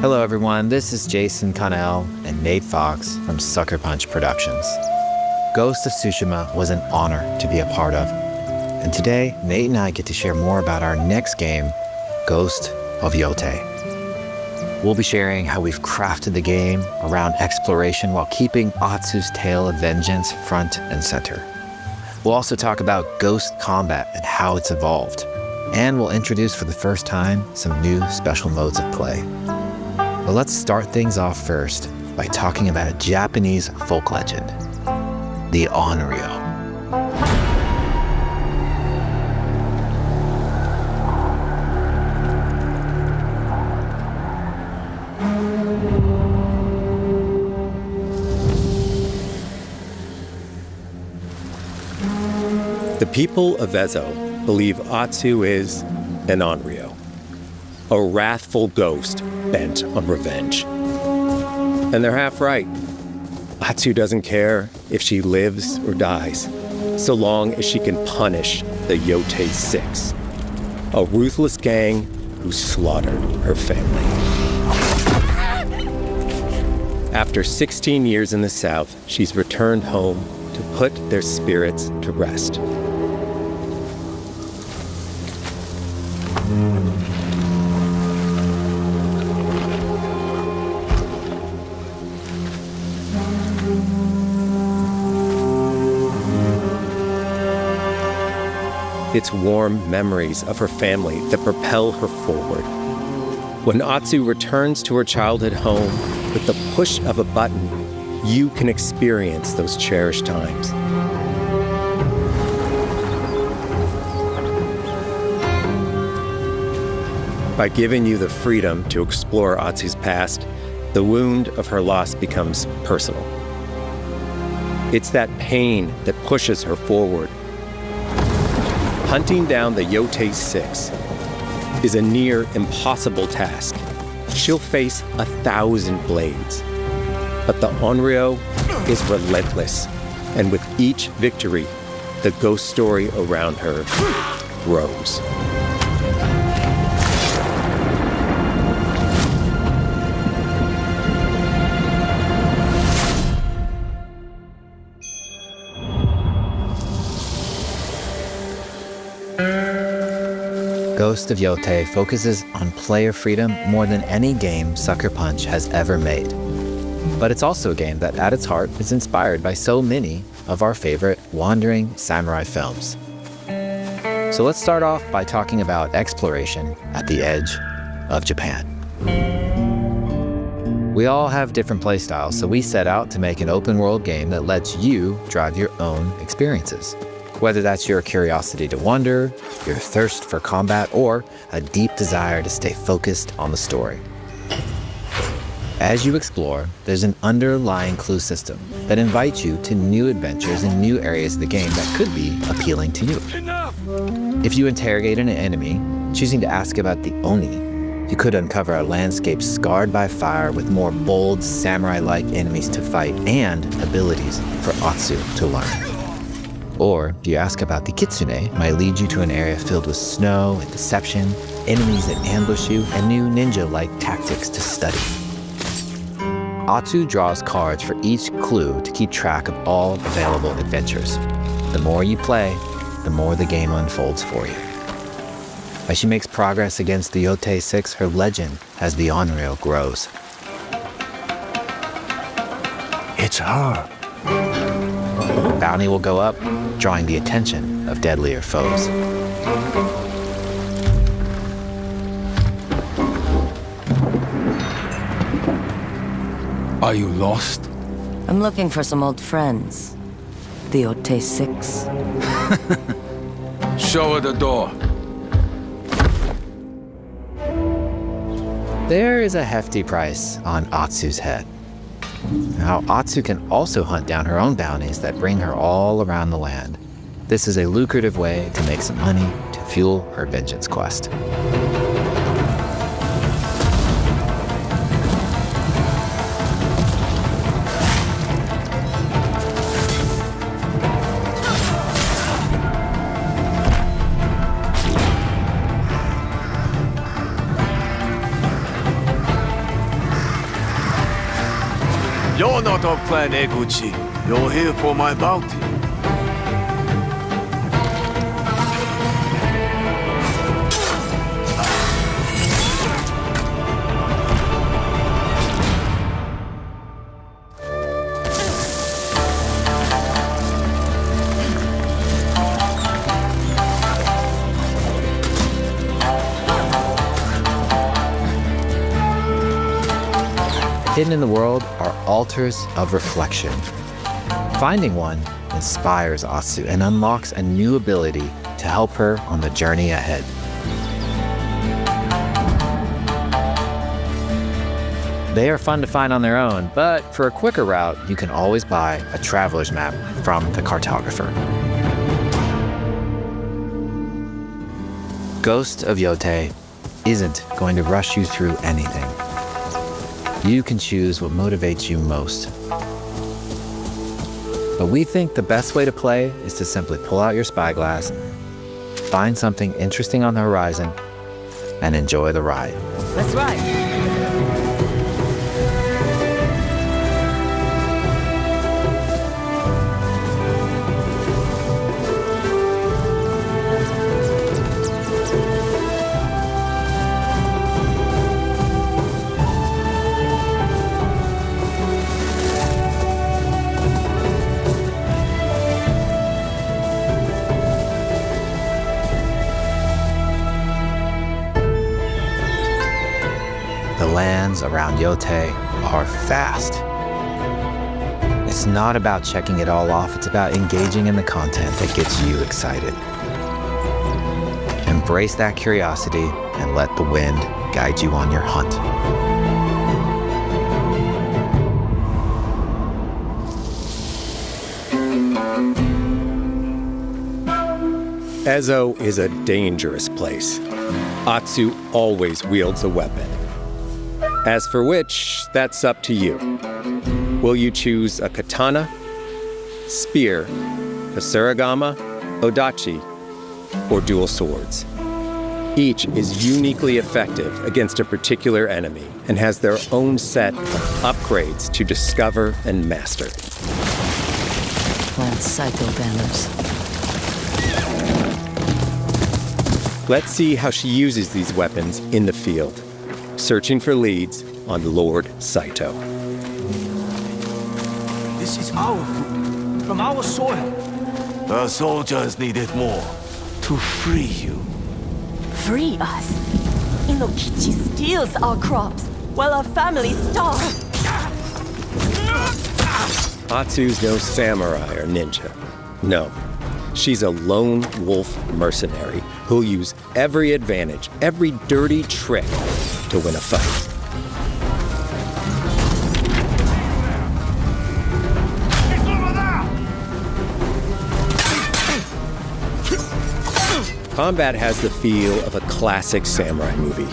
Hello everyone, this is Jason Connell and Nate Fox from Sucker Punch Productions. Ghost of Tsushima was an honor to be a part of. And today, Nate and I get to share more about our next game, Ghost of Yotei. We'll be sharing how we've crafted the game around exploration while keeping Atsu's tale of vengeance front and center. We'll also talk about ghost combat and how it's evolved. And we'll introduce for the first time some new special modes of play. But let's start things off first by talking about a Japanese folk legend, the Onryo. The people of Ezo believe Atsu is an Onryo, a wrathful ghost bent on revenge. And they're half right. Atsu doesn't care if she lives or dies, so long as she can punish the Yotei 6, a ruthless gang who slaughtered her family. After 16 years in the South, she's returned home to put their spirits to rest. It's warm memories of her family that propel her forward. When Atsu returns to her childhood home, with the push of a button, you can experience those cherished times. By giving you the freedom to explore Atsu's past, the wound of her loss becomes personal. It's that pain that pushes her forward. Hunting down the Yotei 6 is a near impossible task. She'll face 1,000 blades. But the Onryo is relentless, and with each victory, the ghost story around her grows. Ghost of Yotei focuses on player freedom more than any game Sucker Punch has ever made. But it's also a game that at its heart is inspired by so many of our favorite wandering samurai films. So let's start off by talking about exploration at the edge of Japan. We all have different playstyles, so we set out to make an open world game that lets you drive your own experiences. Whether that's your curiosity to wander, your thirst for combat, or a deep desire to stay focused on the story. As you explore, there's an underlying clue system that invites you to new adventures in new areas of the game that could be appealing to you. If you interrogate an enemy, choosing to ask about the Oni, you could uncover a landscape scarred by fire with more bold, samurai-like enemies to fight and abilities for Atsu to learn. Or if you ask about the Kitsune, it might lead you to an area filled with snow and deception, enemies that ambush you, and new ninja-like tactics to study. Atsu draws cards for each clue to keep track of all available adventures. The more you play, the more the game unfolds for you. As she makes progress against the Yotei 6, her legend as the Onryo grows. It's her. Bounty will go up, drawing the attention of deadlier foes. Are you lost? I'm looking for some old friends. The Yotei 6. Show her the door. There is a hefty price on Atsu's head. Now, Atsu can also hunt down her own bounties that bring her all around the land. This is a lucrative way to make some money to fuel her vengeance quest. You're not of Clan Eguchi. You're here for my bounty. Hidden in the world are altars of reflection. Finding one inspires Atsu and unlocks a new ability to help her on the journey ahead. They are fun to find on their own, but for a quicker route, you can always buy a traveler's map from the cartographer. Ghost of Yotei isn't going to rush you through anything. You can choose what motivates you most. But we think the best way to play is to simply pull out your spyglass, find something interesting on the horizon, and enjoy the ride. Let's ride. The lands around Yotei are fast. It's not about checking it all off, it's about engaging in the content that gets you excited. Embrace that curiosity and let the wind guide you on your hunt. Ezo is a dangerous place. Atsu always wields a weapon. As for which, that's up to you. Will you choose a katana, spear, kasuragama, odachi, or dual swords? Each is uniquely effective against a particular enemy and has their own set of upgrades to discover and master. Clan Saito banners. Let's see how she uses these weapons in the field, searching for leads on Lord Saito. This is our food, from our soil. The soldiers need it more to free you. Free us. Inokichi steals our crops while our families starve. Atsu's no samurai or ninja. No, she's a lone wolf mercenary who'll use every advantage, every dirty trick to win a fight. Combat has the feel of a classic samurai movie.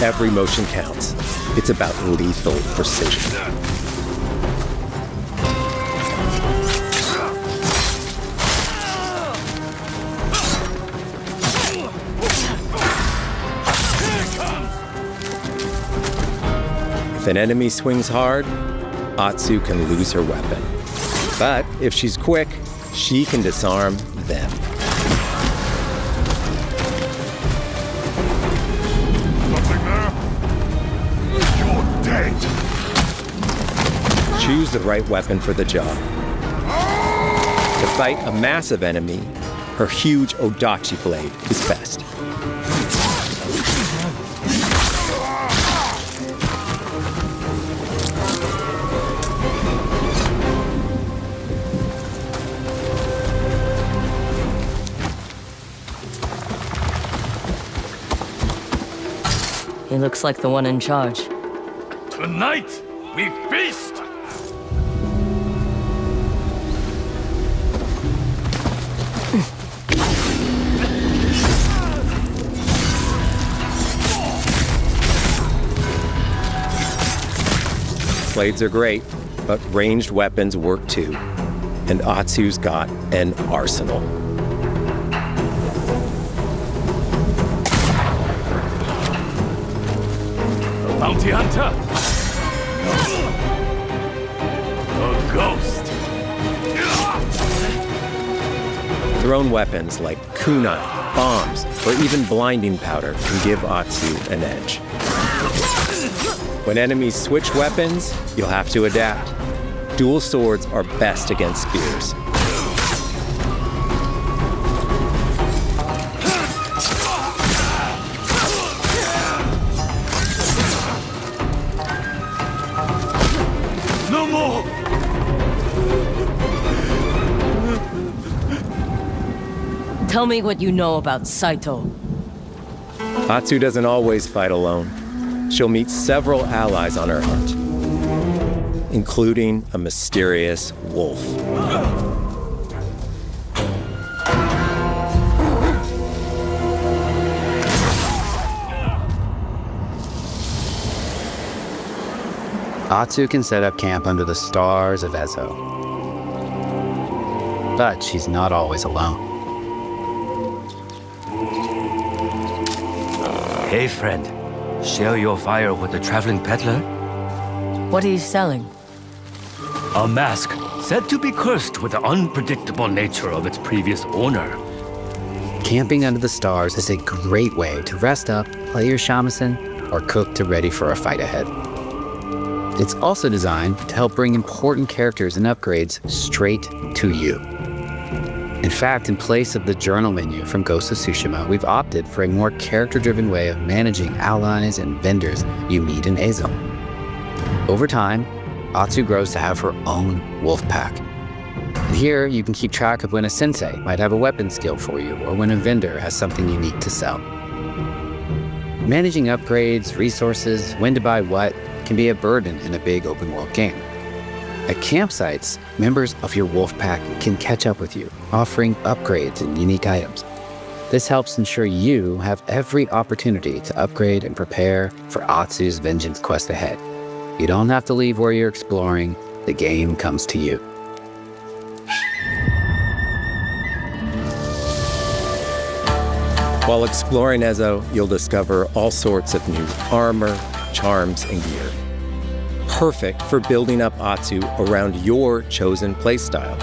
Every motion counts. It's about lethal precision. If an enemy swings hard, Atsu can lose her weapon. But if she's quick, she can disarm them. Nothing there? You're dead. Choose the right weapon for the job. To fight a massive enemy, her huge odachi blade is best. He looks like the one in charge. Tonight, we feast! Blades are great, but ranged weapons work too. And Atsu's got an arsenal. known weapons like kunai, bombs, or even blinding powder can give Atsu an edge. When enemies switch weapons, you'll have to adapt. Dual swords are best against spears. No more! Tell me what you know about Saito. Atsu doesn't always fight alone. She'll meet several allies on her hunt, including a mysterious wolf. Atsu can set up camp under the stars of Ezo. But she's not always alone. Hey, friend. Share your fire with the traveling peddler? What are you selling? A mask said to be cursed with the unpredictable nature of its previous owner. Camping under the stars is a great way to rest up, play your shamisen, or cook to ready for a fight ahead. It's also designed to help bring important characters and upgrades straight to you. In fact, in place of the journal menu from Ghost of Tsushima, we've opted for a more character-driven way of managing allies and vendors you meet in Ezo. Over time, Atsu grows to have her own wolf pack. And here, you can keep track of when a sensei might have a weapon skill for you, or when a vendor has something unique to sell. Managing upgrades, resources, when to buy what, can be a burden in a big open-world game. At campsites, members of your wolf pack can catch up with you, offering upgrades and unique items. This helps ensure you have every opportunity to upgrade and prepare for Atsu's vengeance quest ahead. You don't have to leave where you're exploring, the game comes to you. While exploring Ezo, you'll discover all sorts of new armor, charms, and gear. Perfect for building up Atsu around your chosen playstyle.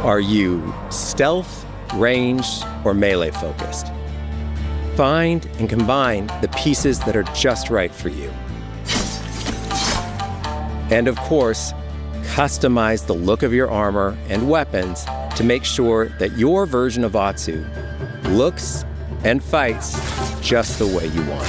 Are you stealth, ranged, or melee focused? Find and combine the pieces that are just right for you. And of course, customize the look of your armor and weapons to make sure that your version of Atsu looks and fights just the way you want.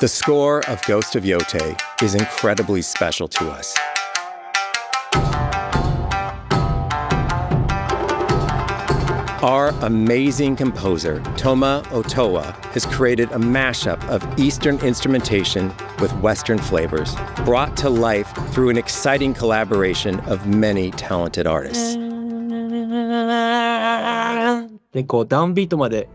The score of Ghost of Yotei is incredibly special to us. Our amazing composer, Toma Otoa, has created a mashup of Eastern instrumentation with Western flavors, brought to life through an exciting collaboration of many talented artists. でこうダウンビートまで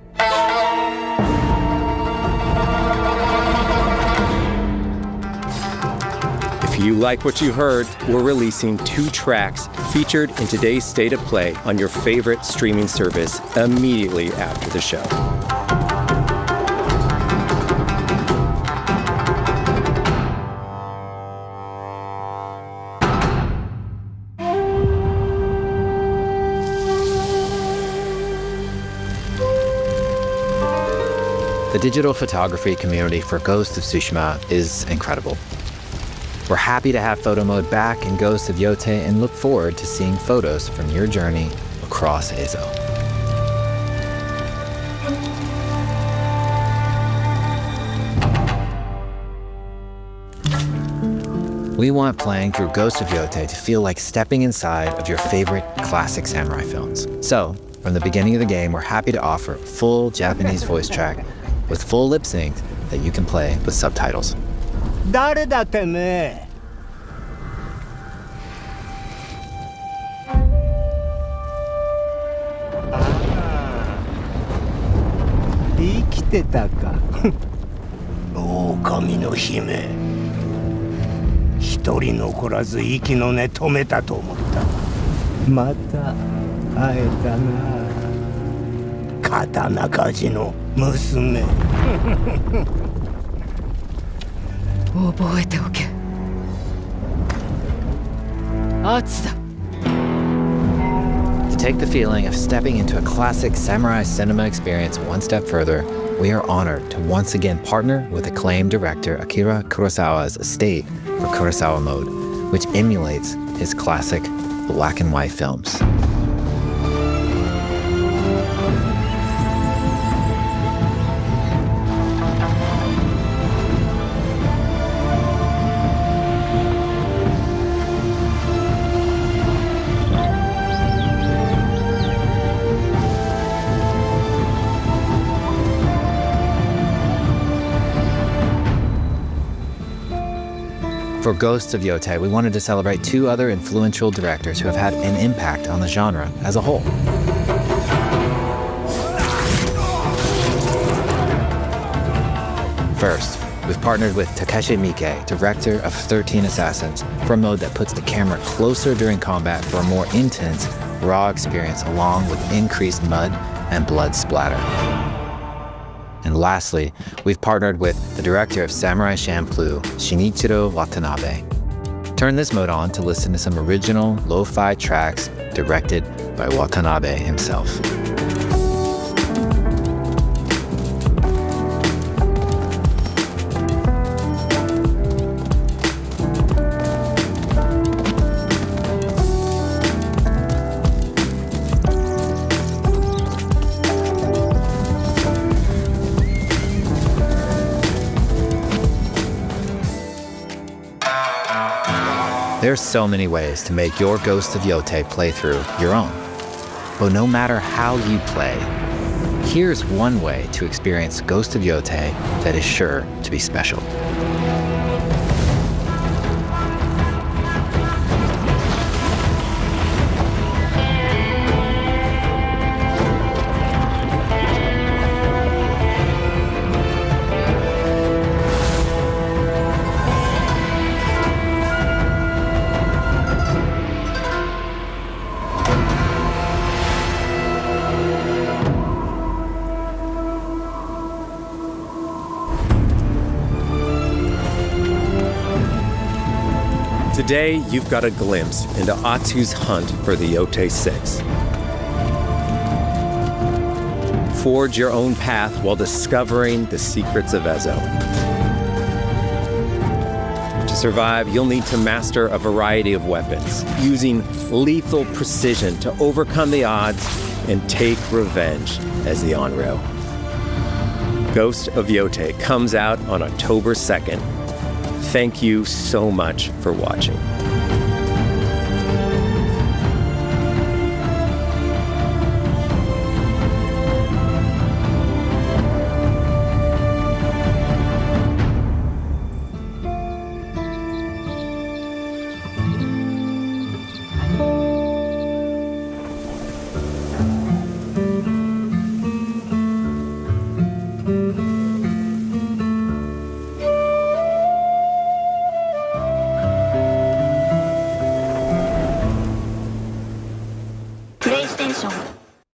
If you like what you heard, we're releasing 2 tracks featured in today's State of Play on your favorite streaming service immediately after the show. The digital photography community for Ghost of Tsushima is incredible. We're happy to have photo mode back in Ghost of Yotei and look forward to seeing photos from your journey across Ezo. We want playing through Ghost of Yotei to feel like stepping inside of your favorite classic samurai films. So, from the beginning of the game, we're happy to offer a full Japanese voice track with full lip sync that you can play with subtitles. 誰だてめえ生きてたか狼の姫一人残らず息の根止めたと思ったまた会えたな刀鍛冶の娘覚えておけ。圧だ。To take the feeling of stepping into a classic samurai cinema experience one step further, we are honored to once again partner with acclaimed director Akira Kurosawa's estate for Kurosawa Mode, which emulates his classic black and white films. For Ghosts of Yotei, we wanted to celebrate two other influential directors who have had an impact on the genre as a whole. First, we've partnered with Takeshi Miike, director of 13 Assassins, for a mode that puts the camera closer during combat for a more intense, raw experience along with increased mud and blood splatter. And lastly, we've partnered with the director of Samurai Champloo, Shinichiro Watanabe. Turn this mode on to listen to some original lo-fi tracks directed by Watanabe himself. There's so many ways to make your Ghost of Yotei playthrough your own. But no matter how you play, here's one way to experience Ghost of Yotei that is sure to be special. Today, you've got a glimpse into Atsu's hunt for the Yotei 6. Forge your own path while discovering the secrets of Ezo. To survive, you'll need to master a variety of weapons, using lethal precision to overcome the odds and take revenge as the Onryo. Ghost of Yotei comes out on October 2nd. Thank you so much for watching. PlayStation